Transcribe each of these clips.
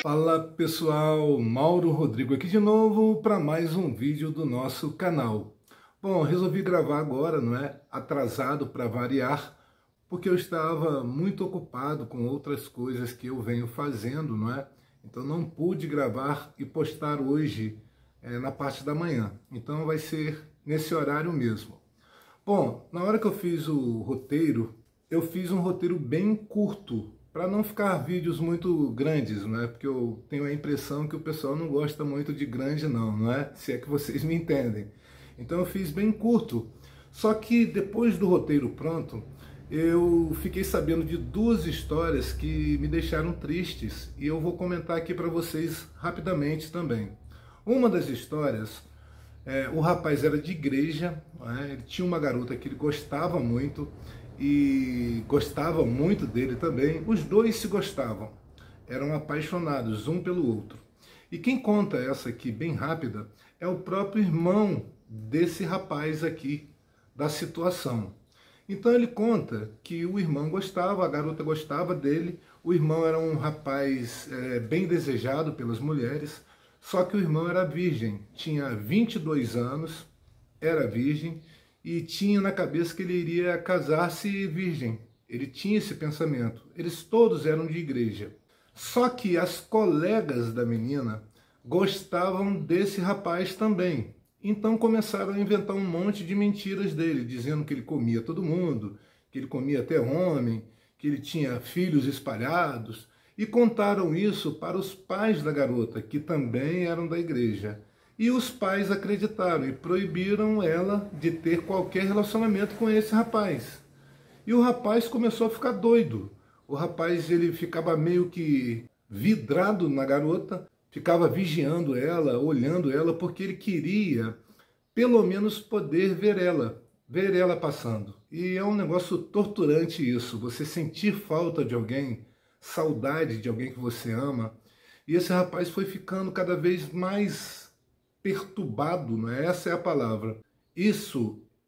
Fala pessoal, Mauro Rodrigo aqui de novo para mais um vídeo do nosso canal. Bom, resolvi gravar agora, não é? Atrasado para variar, porque eu estava muito ocupado com outras coisas que eu venho fazendo, não é? Então não pude gravar e postar hoje na parte da manhã. Então vai ser nesse horário mesmo. Bom, na hora que eu fiz o roteiro, eu fiz um roteiro bem curto, para não ficar vídeos muito grandes, não é? Porque eu tenho a impressão que o pessoal não gosta muito de grande não é? Se é que vocês me entendem. Então eu fiz bem curto. Só que depois do roteiro pronto, eu fiquei sabendo de duas histórias que me deixaram tristes e eu vou comentar aqui para vocês rapidamente também. Uma das histórias, o rapaz era de igreja, ele tinha uma garota que ele gostava muito, e gostava muito dele também. Os dois se gostavam, eram apaixonados um pelo outro. E quem conta essa aqui bem rápida é o próprio irmão desse rapaz aqui, da situação. Então ele conta que o irmão gostava, a garota gostava dele, o irmão era um rapaz bem desejado pelas mulheres, só que o irmão era virgem, tinha 22 anos, era virgem, e tinha na cabeça que ele iria casar-se virgem. Ele tinha esse pensamento. Eles todos eram de igreja. Só que as colegas da menina gostavam desse rapaz também. Então começaram a inventar um monte de mentiras dele, dizendo que ele comia todo mundo, que ele comia até homem, que ele tinha filhos espalhados, e contaram isso para os pais da garota, que também eram da igreja. E os pais acreditaram e proibiram ela de ter qualquer relacionamento com esse rapaz. E o rapaz começou a ficar doido. O rapaz ele ficava meio que vidrado na garota, ficava vigiando ela, olhando ela, porque ele queria pelo menos poder ver ela passando. E é um negócio torturante isso, você sentir falta de alguém, saudade de alguém que você ama. E esse rapaz foi ficando cada vez mais perturbado, não é? Essa é a palavra.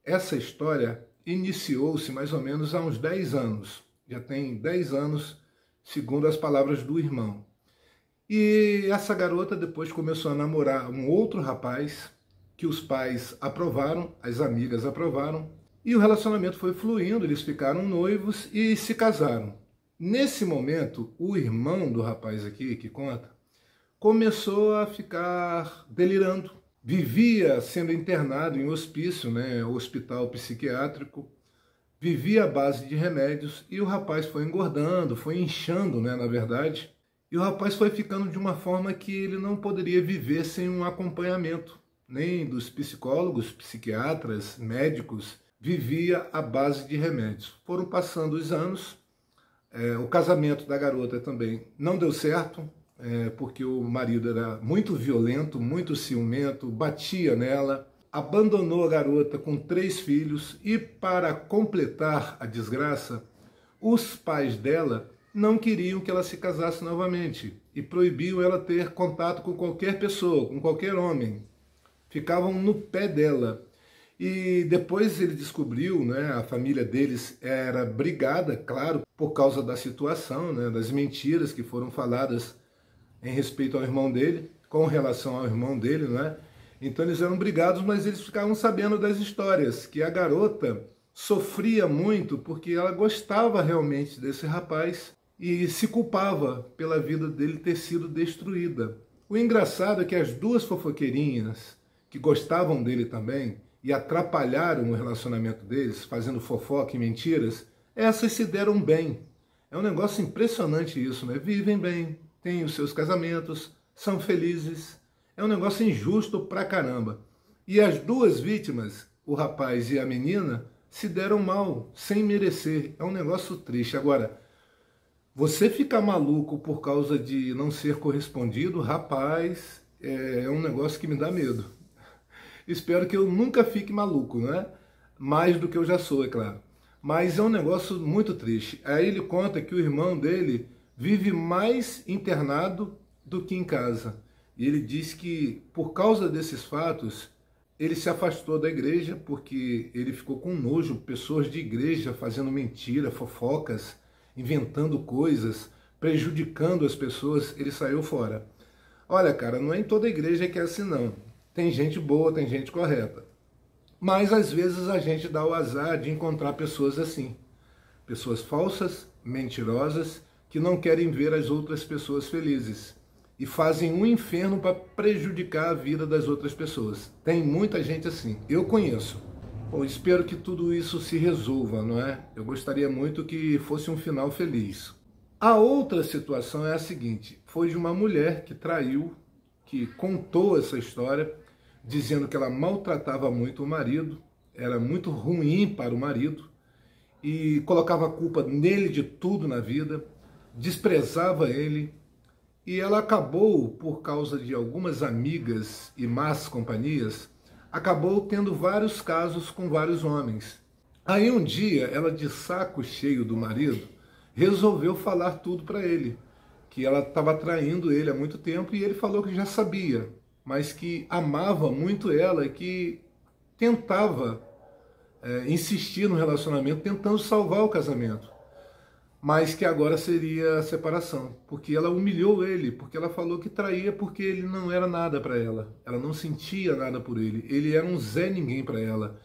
Essa história iniciou-se mais ou menos há uns 10 anos. Já tem 10 anos, segundo as palavras do irmão. E essa garota depois começou a namorar um outro rapaz que os pais aprovaram, as amigas aprovaram, e o relacionamento foi fluindo, eles ficaram noivos e se casaram. Nesse momento, o irmão do rapaz aqui, que conta, começou a ficar delirando. Vivia sendo internado em hospício, hospital psiquiátrico, vivia à base de remédios e o rapaz foi engordando, foi inchando, na verdade. E o rapaz foi ficando de uma forma que ele não poderia viver sem um acompanhamento, nem dos psicólogos, psiquiatras, médicos, vivia à base de remédios. Foram passando os anos, o casamento da garota também não deu certo, porque o marido era muito violento, muito ciumento, batia nela, abandonou a garota com 3 filhos e, para completar a desgraça, os pais dela não queriam que ela se casasse novamente e proibiam ela ter contato com qualquer pessoa, com qualquer homem. Ficavam no pé dela. E depois ele descobriu, a família deles era brigada, claro, por causa da situação, das mentiras que foram faladas em respeito ao irmão dele, com relação ao irmão dele, Então eles eram brigados, mas eles ficavam sabendo das histórias, que a garota sofria muito porque ela gostava realmente desse rapaz e se culpava pela vida dele ter sido destruída. O engraçado é que as duas fofoqueirinhas, que gostavam dele também, e atrapalharam o relacionamento deles, fazendo fofoca e mentiras, essas se deram bem. É um negócio impressionante isso, Vivem bem, têm os seus casamentos, são felizes. É um negócio injusto pra caramba. E as duas vítimas, o rapaz e a menina, se deram mal, sem merecer. É um negócio triste. Agora, você ficar maluco por causa de não ser correspondido, rapaz, é um negócio que me dá medo. Espero que eu nunca fique maluco, Mais do que eu já sou, é claro. Mas é um negócio muito triste. Aí ele conta que o irmão dele vive mais internado do que em casa. E ele diz que, por causa desses fatos, ele se afastou da igreja porque ele ficou com nojo, pessoas de igreja fazendo mentira, fofocas, inventando coisas, prejudicando as pessoas, ele saiu fora. Olha, cara, não é em toda igreja que é assim, não. Tem gente boa, tem gente correta. Mas às vezes a gente dá o azar de encontrar pessoas assim. Pessoas falsas, mentirosas, que não querem ver as outras pessoas felizes e fazem um inferno para prejudicar a vida das outras pessoas. Tem muita gente assim, eu conheço. Bom, espero que tudo isso se resolva, não é? Eu gostaria muito que fosse um final feliz. A outra situação é a seguinte, foi de uma mulher que traiu, que contou essa história, dizendo que ela maltratava muito o marido, era muito ruim para o marido, e colocava a culpa nele de tudo na vida, desprezava ele, e ela acabou, por causa de algumas amigas e más companhias, acabou tendo vários casos com vários homens. Aí um dia, ela de saco cheio do marido, resolveu falar tudo para ele, que ela estava traindo ele há muito tempo, e ele falou que já sabia, mas que amava muito ela e que tentava insistir no relacionamento, tentando salvar o casamento, mas que agora seria a separação, porque ela humilhou ele, porque ela falou que traía porque ele não era nada para ela, ela não sentia nada por ele, ele era um Zé Ninguém para ela,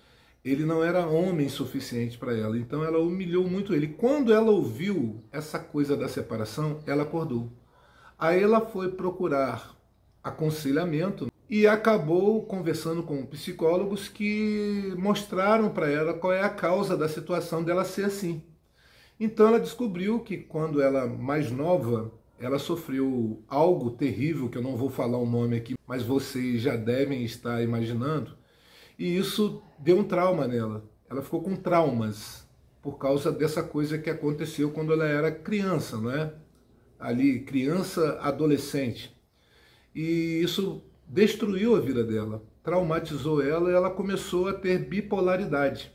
ele não era homem suficiente para ela, então ela humilhou muito ele. Quando ela ouviu essa coisa da separação, ela acordou. Aí ela foi procurar aconselhamento e acabou conversando com psicólogos que mostraram para ela qual é a causa da situação dela ser assim. Então ela descobriu que quando ela mais nova, ela sofreu algo terrível, que eu não vou falar o nome aqui, mas vocês já devem estar imaginando, e isso deu um trauma nela. Ela ficou com traumas por causa dessa coisa que aconteceu quando ela era criança, não é? Ali, criança, adolescente. E isso destruiu a vida dela, traumatizou ela e ela começou a ter bipolaridade.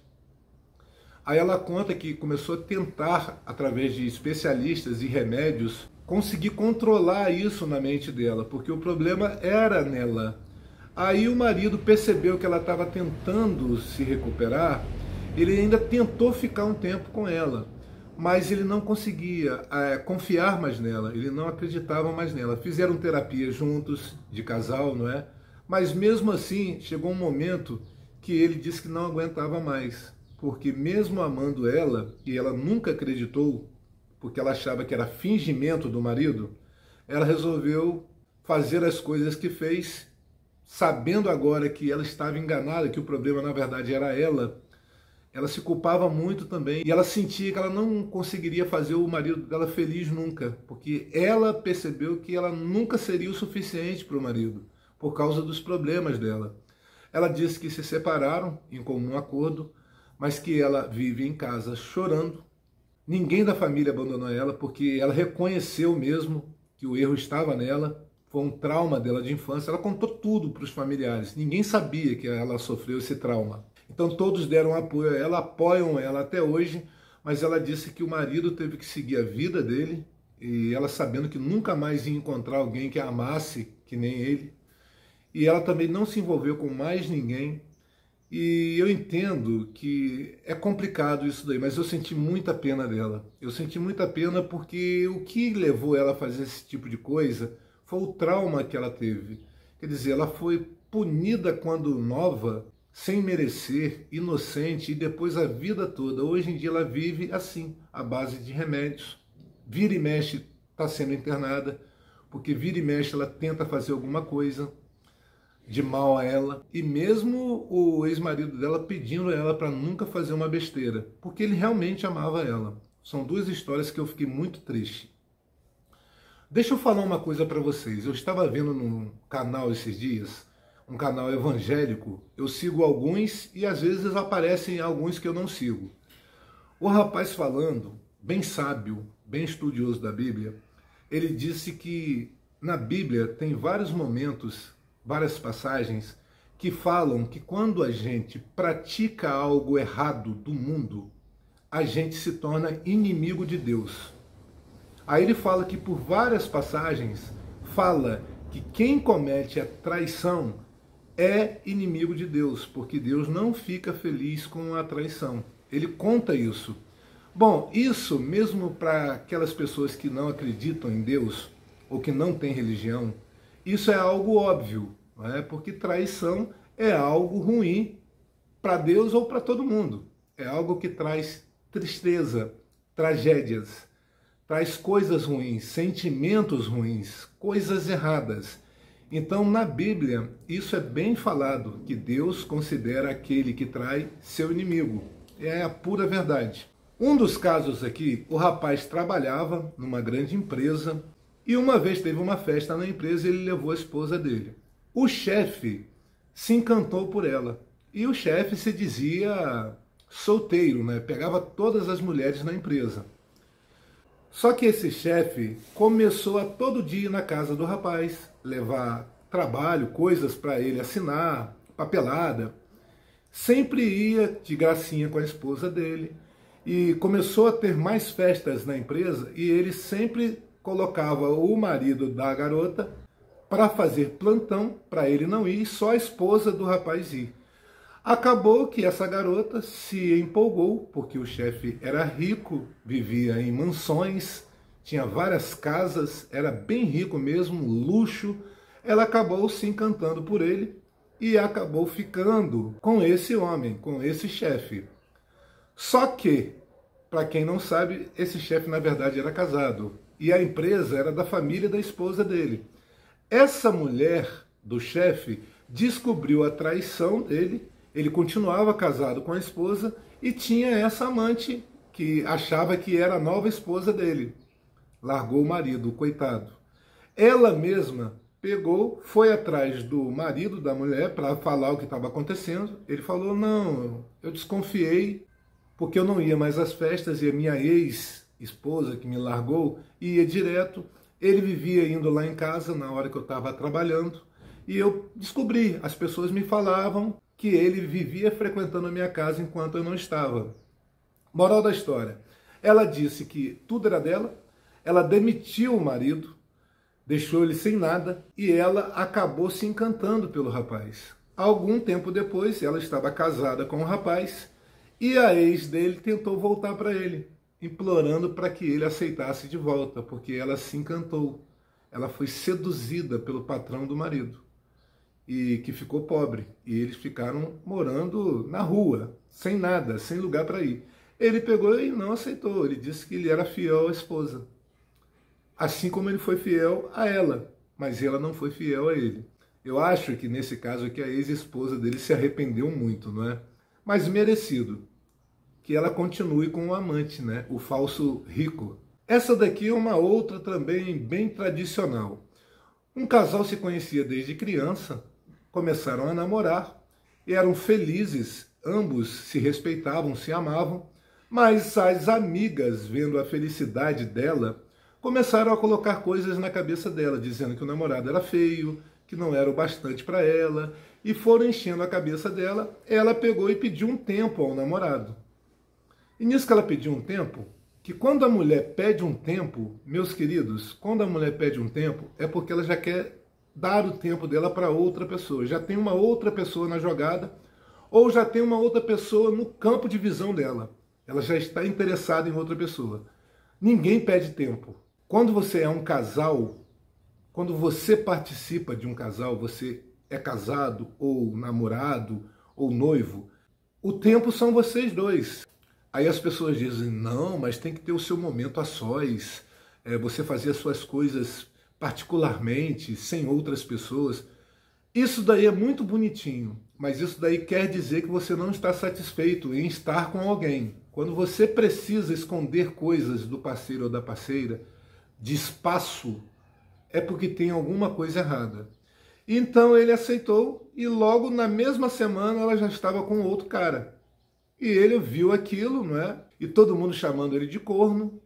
Aí ela conta que começou a tentar, através de especialistas e remédios, conseguir controlar isso na mente dela, porque o problema era nela. Aí o marido percebeu que ela estava tentando se recuperar, ele ainda tentou ficar um tempo com ela, mas ele não conseguia confiar mais nela, ele não acreditava mais nela. Fizeram terapia juntos, de casal, não é? Mas mesmo assim, chegou um momento que ele disse que não aguentava mais, porque mesmo amando ela, e ela nunca acreditou, porque ela achava que era fingimento do marido, ela resolveu fazer as coisas que fez, sabendo agora que ela estava enganada, que o problema na verdade era ela. Ela se culpava muito também, e ela sentia que ela não conseguiria fazer o marido dela feliz nunca, porque ela percebeu que ela nunca seria o suficiente para o marido, por causa dos problemas dela. Ela disse que se separaram em comum acordo, mas que ela vive em casa chorando. Ninguém da família abandonou ela, porque ela reconheceu mesmo que o erro estava nela, foi um trauma dela de infância. Ela contou tudo para os familiares, ninguém sabia que ela sofreu esse trauma. Então todos deram apoio a ela, apoiam ela até hoje, mas ela disse que o marido teve que seguir a vida dele, e ela sabendo que nunca mais ia encontrar alguém que a amasse que nem ele. E ela também não se envolveu com mais ninguém. E eu entendo que é complicado isso daí, mas eu senti muita pena dela. Eu senti muita pena porque o que levou ela a fazer esse tipo de coisa foi o trauma que ela teve. Quer dizer, ela foi punida quando nova, sem merecer, inocente, e depois a vida toda. Hoje em dia ela vive assim, à base de remédios. Vira e mexe, está sendo internada, porque vira e mexe ela tenta fazer alguma coisa de mal a ela. E mesmo o ex-marido dela pedindo a ela para nunca fazer uma besteira, porque ele realmente amava ela. São duas histórias que eu fiquei muito triste. Deixa eu falar uma coisa para vocês. Eu estava vendo num canal esses dias, um canal evangélico, eu sigo alguns e às vezes aparecem alguns que eu não sigo. O rapaz falando, bem sábio, bem estudioso da Bíblia, ele disse que na Bíblia tem vários momentos, várias passagens que falam que quando a gente pratica algo errado do mundo, a gente se torna inimigo de Deus. Aí ele fala que por várias passagens fala que quem comete a traição é inimigo de Deus, porque Deus não fica feliz com a traição. Ele conta isso. Bom, isso mesmo para aquelas pessoas que não acreditam em Deus ou que não têm religião, isso é algo óbvio, não é? Porque traição é algo ruim para Deus ou para todo mundo. É algo que traz tristeza, tragédias, traz coisas ruins, sentimentos ruins, coisas erradas. Então, na Bíblia, isso é bem falado, que Deus considera aquele que trai seu inimigo. É a pura verdade. Um dos casos aqui, o rapaz trabalhava numa grande empresa e uma vez teve uma festa na empresa e ele levou a esposa dele. O chefe se encantou por ela e o chefe se dizia solteiro, né? Pegava todas as mulheres na empresa. Só que esse chefe começou a todo dia ir na casa do rapaz, levar trabalho, coisas para ele assinar, papelada. Sempre ia de gracinha com a esposa dele e começou a ter mais festas na empresa e ele sempre colocava o marido da garota para fazer plantão, para ele não ir, só a esposa do rapaz ir. Acabou que essa garota se empolgou, porque o chefe era rico, vivia em mansões, tinha várias casas, era bem rico mesmo, luxo. Ela acabou se encantando por ele e acabou ficando com esse homem, com esse chefe. Só que, para quem não sabe, esse chefe na verdade era casado e a empresa era da família da esposa dele. Essa mulher do chefe descobriu a traição dele. Ele continuava casado com a esposa e tinha essa amante que achava que era a nova esposa dele. Largou o marido, coitado. Ela mesma pegou, foi atrás do marido da mulher para falar o que estava acontecendo. Ele falou, não, eu desconfiei porque eu não ia mais às festas e a minha ex-esposa que me largou ia direto. Ele vivia indo lá em casa na hora que eu estava trabalhando e eu descobri, as pessoas me falavam que ele vivia frequentando a minha casa enquanto eu não estava. Moral da história, ela disse que tudo era dela, ela demitiu o marido, deixou ele sem nada e ela acabou se encantando pelo rapaz. Algum tempo depois, ela estava casada com o rapaz e a ex dele tentou voltar para ele, implorando para que ele aceitasse de volta, porque ela se encantou. Ela foi seduzida pelo patrão do marido e que ficou pobre. E eles ficaram morando na rua, sem nada, sem lugar para ir. Ele pegou e não aceitou. Ele disse que ele era fiel à esposa. Assim como ele foi fiel a ela, mas ela não foi fiel a ele. Eu acho que nesse caso aqui a ex-esposa dele se arrependeu muito, não é? Mas merecido. Que ela continue com o amante, né? O falso rico. Essa daqui é uma outra também bem tradicional. Um casal se conhecia desde criança, começaram a namorar e eram felizes, ambos se respeitavam, se amavam, mas as amigas, vendo a felicidade dela, começaram a colocar coisas na cabeça dela, dizendo que o namorado era feio, que não era o bastante para ela, e foram enchendo a cabeça dela. Ela pegou e pediu um tempo ao namorado. E nisso que ela pediu um tempo, que quando a mulher pede um tempo, meus queridos, quando a mulher pede um tempo, é porque ela já quer dar o tempo dela para outra pessoa. Já tem uma outra pessoa na jogada, ou já tem uma outra pessoa no campo de visão dela. Ela já está interessada em outra pessoa. Ninguém pede tempo. Quando você é um casal, quando você participa de um casal, você é casado, ou namorado, ou noivo, o tempo são vocês dois. Aí as pessoas dizem, não, mas tem que ter o seu momento a sós, você fazer as suas coisas particularmente, sem outras pessoas. Isso daí é muito bonitinho, mas isso daí quer dizer que você não está satisfeito em estar com alguém. Quando você precisa esconder coisas do parceiro ou da parceira, de espaço, é porque tem alguma coisa errada. Então ele aceitou e logo na mesma semana ela já estava com outro cara. E ele viu aquilo, não é? E todo mundo chamando ele de corno.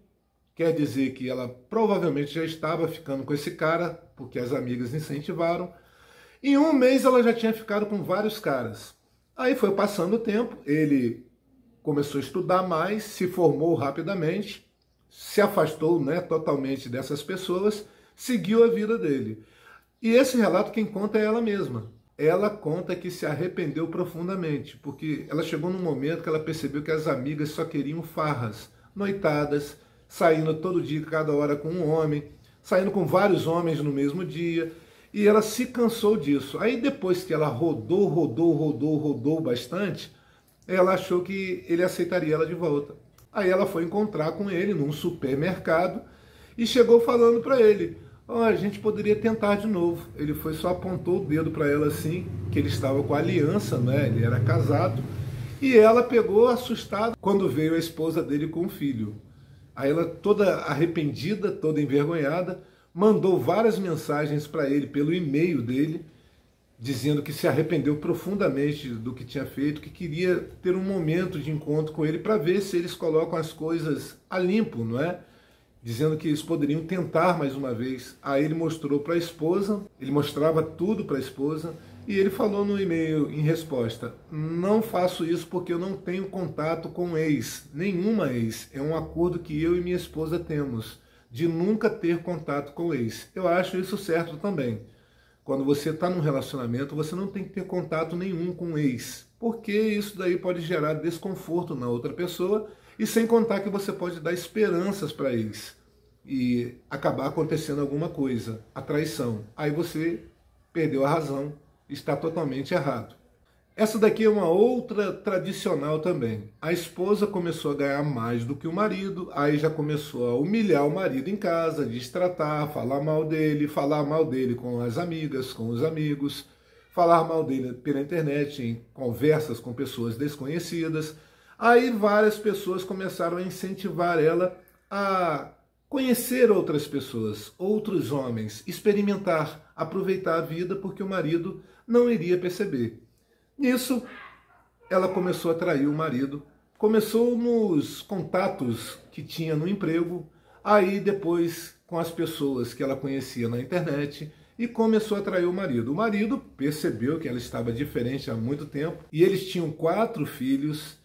Quer dizer que ela provavelmente já estava ficando com esse cara, porque as amigas incentivaram. Em um mês ela já tinha ficado com vários caras. Aí foi passando o tempo, ele começou a estudar mais, se formou rapidamente, se afastou, né, totalmente dessas pessoas, seguiu a vida dele. E esse relato quem conta é ela mesma. Ela conta que se arrependeu profundamente, porque ela chegou num momento que ela percebeu que as amigas só queriam farras, noitadas, saindo todo dia, cada hora com um homem, saindo com vários homens no mesmo dia, e ela se cansou disso. Aí depois que ela rodou bastante, ela achou que ele aceitaria ela de volta. Aí ela foi encontrar com ele num supermercado e chegou falando para ele: "Oh, a gente poderia tentar de novo." Ele foi, só apontou o dedo para ela assim, que ele estava com a aliança, né? Ele era casado. E ela pegou assustada quando veio a esposa dele com o filho. Aí ela, toda arrependida, toda envergonhada, mandou várias mensagens para ele pelo e-mail dele, dizendo que se arrependeu profundamente do que tinha feito, que queria ter um momento de encontro com ele para ver se eles colocam as coisas a limpo, não é? Dizendo que eles poderiam tentar mais uma vez. Aí ele mostrou para a esposa, ele mostrava tudo para a esposa, e ele falou no e-mail em resposta: "Não faço isso porque eu não tenho contato com ex, nenhuma ex. É um acordo que eu e minha esposa temos, de nunca ter contato com ex." Eu acho isso certo também. Quando você está num relacionamento, você não tem que ter contato nenhum com ex, porque isso daí pode gerar desconforto na outra pessoa, e sem contar que você pode dar esperanças para ex e acabar acontecendo alguma coisa, a traição. Aí você perdeu a razão, está totalmente errado. Essa daqui é uma outra tradicional também. A esposa começou a ganhar mais do que o marido, aí já começou a humilhar o marido em casa, destratar, falar mal dele com as amigas, com os amigos, falar mal dele pela internet, em conversas com pessoas desconhecidas. Aí várias pessoas começaram a incentivar ela a conhecer outras pessoas, outros homens, experimentar, aproveitar a vida, porque o marido não iria perceber. Nisso, ela começou a trair o marido, começou nos contatos que tinha no emprego, aí depois com as pessoas que ela conhecia na internet, e começou a trair o marido. O marido percebeu que ela estava diferente há muito tempo, e eles tinham 4 filhos,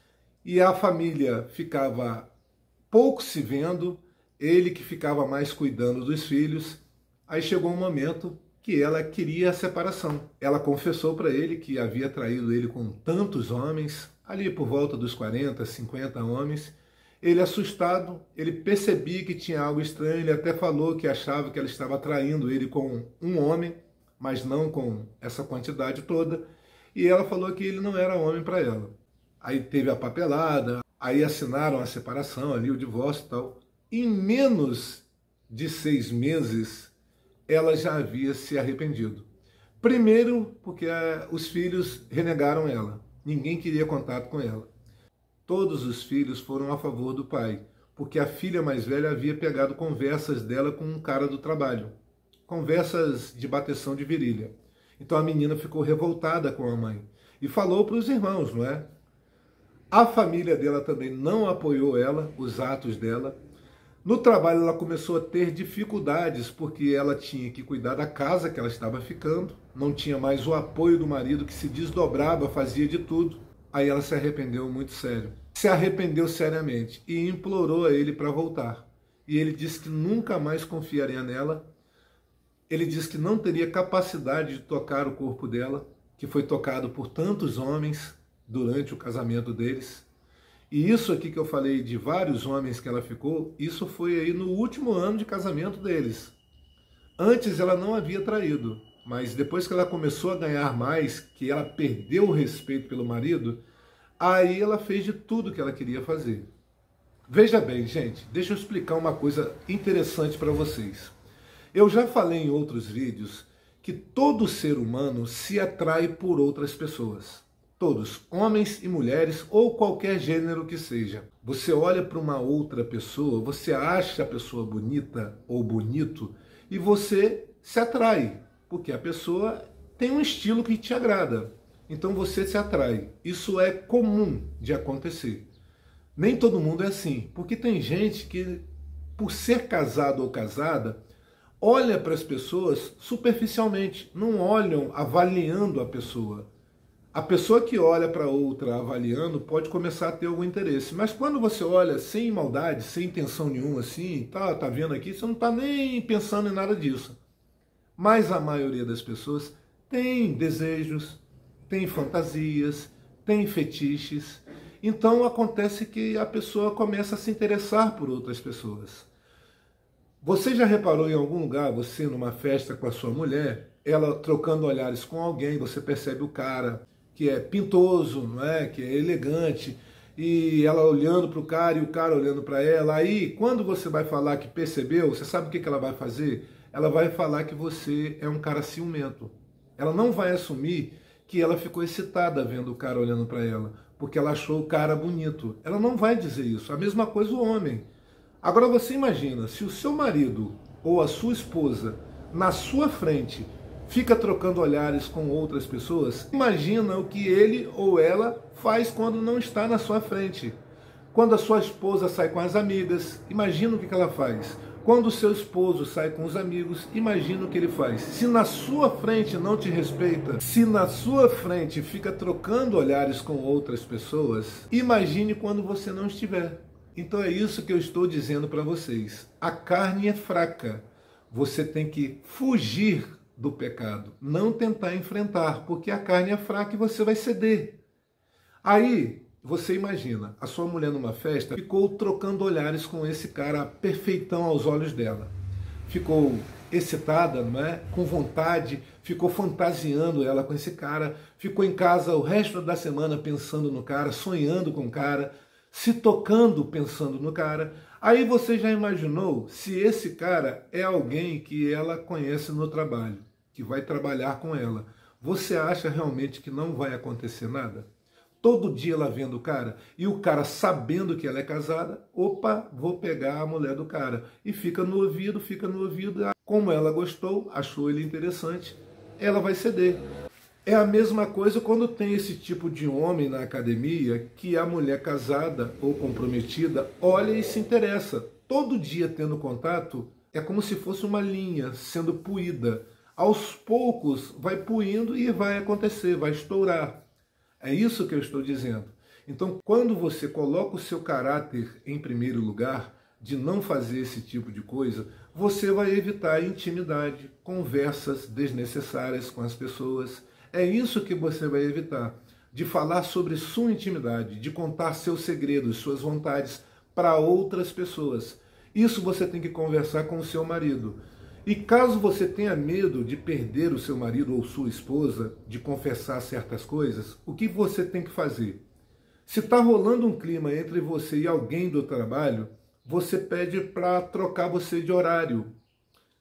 e a família ficava pouco se vendo, ele que ficava mais cuidando dos filhos. Aí chegou um momento que ela queria a separação. Ela confessou para ele que havia traído ele com tantos homens, ali por volta dos 40, 50 homens. Ele, assustado, ele percebia que tinha algo estranho, ele até falou que achava que ela estava traindo ele com um homem, mas não com essa quantidade toda, e ela falou que ele não era homem para ela. Aí teve a papelada, aí assinaram a separação, ali o divórcio e tal. Em menos de 6 meses, ela já havia se arrependido. Primeiro, porque os filhos renegaram ela. Ninguém queria contato com ela. Todos os filhos foram a favor do pai, porque a filha mais velha havia pegado conversas dela com um cara do trabalho. Conversas de bateção de virilha. Então a menina ficou revoltada com a mãe e falou para os irmãos, não é? A família dela também não apoiou ela, os atos dela. No trabalho ela começou a ter dificuldades porque ela tinha que cuidar da casa que ela estava ficando, não tinha mais o apoio do marido, que se desdobrava, fazia de tudo. Aí ela se arrependeu muito sério. Se arrependeu seriamente e implorou a ele para voltar. E ele disse que nunca mais confiaria nela. Ele disse que não teria capacidade de tocar o corpo dela, que foi tocado por tantos homens durante o casamento deles. E isso aqui que eu falei de vários homens que ela ficou, isso foi aí no último ano de casamento deles. Antes ela não havia traído, mas depois que ela começou a ganhar mais, que ela perdeu o respeito pelo marido, aí ela fez de tudo que ela queria fazer. Veja bem, gente, deixa eu explicar uma coisa interessante para vocês. Eu já falei em outros vídeos que todo ser humano se atrai por outras pessoas. Todos, homens e mulheres, ou qualquer gênero que seja. Você olha para uma outra pessoa, você acha a pessoa bonita ou bonito e você se atrai, porque a pessoa tem um estilo que te agrada. Então você se atrai. Isso é comum de acontecer. Nem todo mundo é assim, porque tem gente que, por ser casado ou casada, olha para as pessoas superficialmente, não olham avaliando a pessoa. A pessoa que olha para outra avaliando pode começar a ter algum interesse. Mas quando você olha sem maldade, sem intenção nenhuma, assim, tá vendo aqui, você não está nem pensando em nada disso. Mas a maioria das pessoas tem desejos, tem fantasias, tem fetiches. Então acontece que a pessoa começa a se interessar por outras pessoas. Você já reparou em algum lugar, você numa festa com a sua mulher, ela trocando olhares com alguém, você percebe o cara que é pintoso, não é? Que é elegante, e ela olhando para o cara e o cara olhando para ela. Aí, quando você vai falar que percebeu, você sabe o que ela vai fazer? Ela vai falar que você é um cara ciumento. Ela não vai assumir que ela ficou excitada vendo o cara olhando para ela, porque ela achou o cara bonito. Ela não vai dizer isso. A mesma coisa o homem. Agora você imagina, se o seu marido ou a sua esposa, na sua frente, fica trocando olhares com outras pessoas, imagina o que ele ou ela faz quando não está na sua frente. Quando a sua esposa sai com as amigas, imagina o que ela faz. Quando o seu esposo sai com os amigos, imagina o que ele faz. Se na sua frente não te respeita, se na sua frente fica trocando olhares com outras pessoas, imagine quando você não estiver. Então é isso que eu estou dizendo para vocês. A carne é fraca. Você tem que fugir do pecado, não tentar enfrentar, porque a carne é fraca e você vai ceder. Aí, você imagina, a sua mulher numa festa ficou trocando olhares com esse cara perfeitão aos olhos dela. Ficou excitada, não é? Com vontade, ficou fantasiando ela com esse cara, ficou em casa o resto da semana pensando no cara, sonhando com o cara, se tocando pensando no cara. Aí você já imaginou se esse cara é alguém que ela conhece no trabalho, que vai trabalhar com ela. Você acha realmente que não vai acontecer nada? Todo dia ela vendo o cara, e o cara sabendo que ela é casada, opa, vou pegar a mulher do cara. E fica no ouvido, como ela gostou, achou ele interessante, ela vai ceder. É a mesma coisa quando tem esse tipo de homem na academia que a mulher casada ou comprometida olha e se interessa. Todo dia tendo contato, é como se fosse uma linha sendo puída. Aos poucos vai puindo e vai acontecer, vai estourar. É isso que eu estou dizendo. Então, quando você coloca o seu caráter em primeiro lugar, de não fazer esse tipo de coisa, você vai evitar intimidade, conversas desnecessárias com as pessoas. É isso que você vai evitar, de falar sobre sua intimidade, de contar seus segredos, suas vontades para outras pessoas. Isso você tem que conversar com o seu marido. E caso você tenha medo de perder o seu marido ou sua esposa, de confessar certas coisas, o que você tem que fazer? Se está rolando um clima entre você e alguém do trabalho, você pede para trocar você de horário.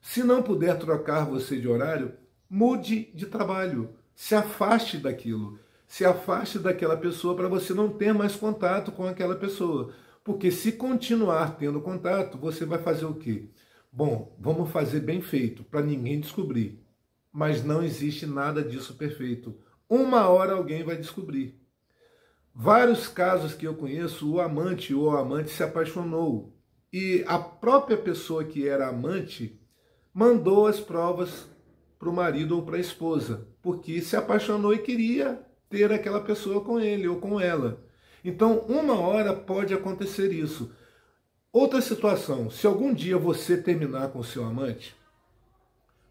Se não puder trocar você de horário, mude de trabalho. Se afaste daquilo, se afaste daquela pessoa para você não ter mais contato com aquela pessoa. Porque se continuar tendo contato, você vai fazer o quê? Bom, vamos fazer bem feito, para ninguém descobrir. Mas não existe nada disso perfeito. Uma hora alguém vai descobrir. Vários casos que eu conheço, o amante ou a amante se apaixonou. E a própria pessoa que era amante mandou as provas para o marido ou para a esposa, porque se apaixonou e queria ter aquela pessoa com ele ou com ela. Então, uma hora pode acontecer isso. Outra situação, se algum dia você terminar com o seu amante,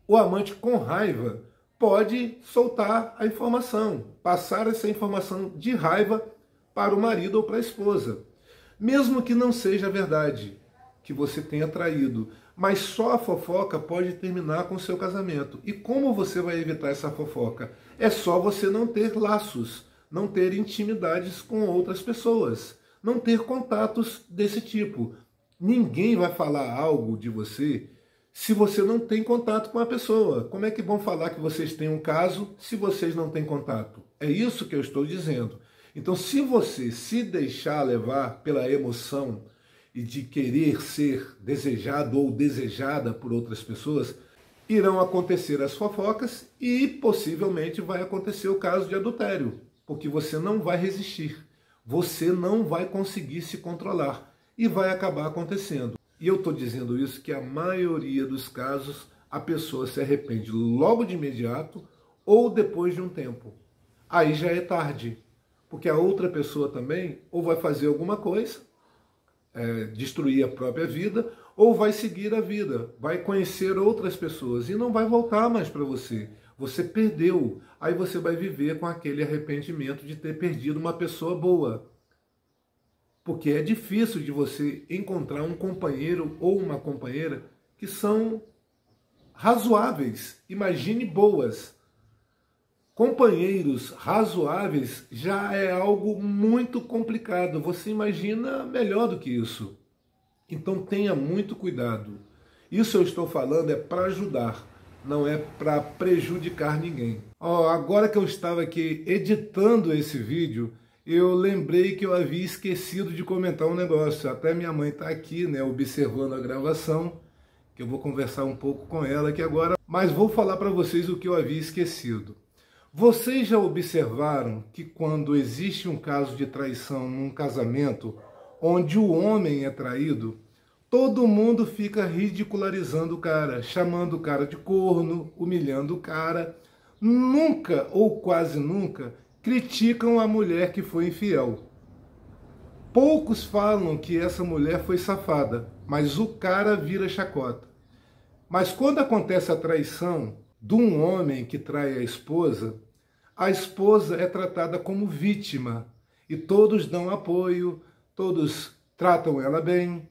o amante com raiva pode soltar a informação, passar essa informação de raiva para o marido ou para a esposa. Mesmo que não seja verdade, que você tenha traído, mas só a fofoca pode terminar com o seu casamento. E como você vai evitar essa fofoca? É só você não ter laços, não ter intimidades com outras pessoas, não ter contatos desse tipo. Ninguém vai falar algo de você se você não tem contato com a pessoa. Como é que vão falar que vocês têm um caso se vocês não têm contato? É isso que eu estou dizendo. Então, se você se deixar levar pela emoção e de querer ser desejado ou desejada por outras pessoas, irão acontecer as fofocas e possivelmente vai acontecer o caso de adultério, porque você não vai resistir, você não vai conseguir se controlar e vai acabar acontecendo. E eu estou dizendo isso que a maioria dos casos a pessoa se arrepende logo de imediato ou depois de um tempo. Aí já é tarde, porque a outra pessoa também ou vai fazer alguma coisa, destruir a própria vida, ou vai seguir a vida, vai conhecer outras pessoas e não vai voltar mais para você. Você perdeu, aí você vai viver com aquele arrependimento de ter perdido uma pessoa boa. porque é difícil de você encontrar um companheiro ou uma companheira que são razoáveis, imagine boas. Companheiros razoáveis já é algo muito complicado, você imagina melhor do que isso. Então tenha muito cuidado. Isso eu estou falando é para ajudar, não é para prejudicar ninguém. Agora que eu estava aqui editando esse vídeo, eu lembrei que eu havia esquecido de comentar um negócio. Até minha mãe está aqui, né, observando a gravação, que eu vou conversar um pouco com ela aqui agora, mas vou falar para vocês o que eu havia esquecido. Vocês já observaram que quando existe um caso de traição num casamento, onde o homem é traído, todo mundo fica ridicularizando o cara, chamando o cara de corno, humilhando o cara. Nunca, ou quase nunca, criticam a mulher que foi infiel. Poucos falam que essa mulher foi safada, mas o cara vira chacota. Mas quando acontece a traição de um homem que trai a esposa é tratada como vítima e todos dão apoio, todos tratam ela bem.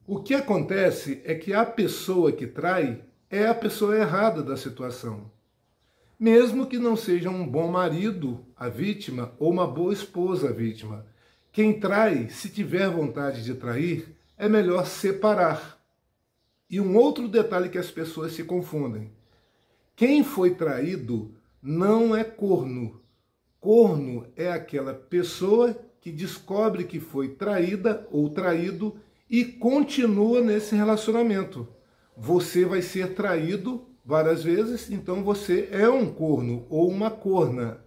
O que acontece é que a pessoa que trai é a pessoa errada da situação. Mesmo que não seja um bom marido a vítima ou uma boa esposa a vítima. Quem trai, se tiver vontade de trair, é melhor separar. E um outro detalhe que as pessoas se confundem. Quem foi traído não é corno. Corno é aquela pessoa que descobre que foi traída ou traído e continua nesse relacionamento. Você vai ser traído várias vezes, então você é um corno ou uma corna.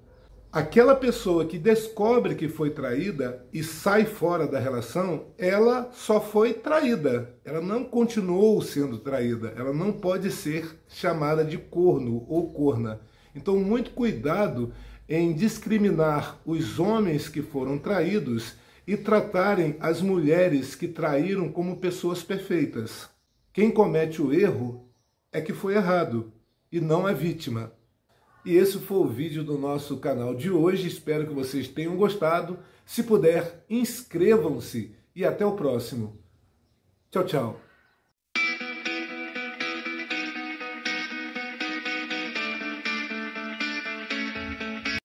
Aquela pessoa que descobre que foi traída e sai fora da relação, ela só foi traída. Ela não continuou sendo traída. Ela não pode ser chamada de corno ou corna. Então, muito cuidado em discriminar os homens que foram traídos e tratarem as mulheres que traíram como pessoas perfeitas. Quem comete o erro é que foi errado e não a vítima. E esse foi o vídeo do nosso canal de hoje. Espero que vocês tenham gostado. Se puder, inscrevam-se e até o próximo. Tchau, tchau.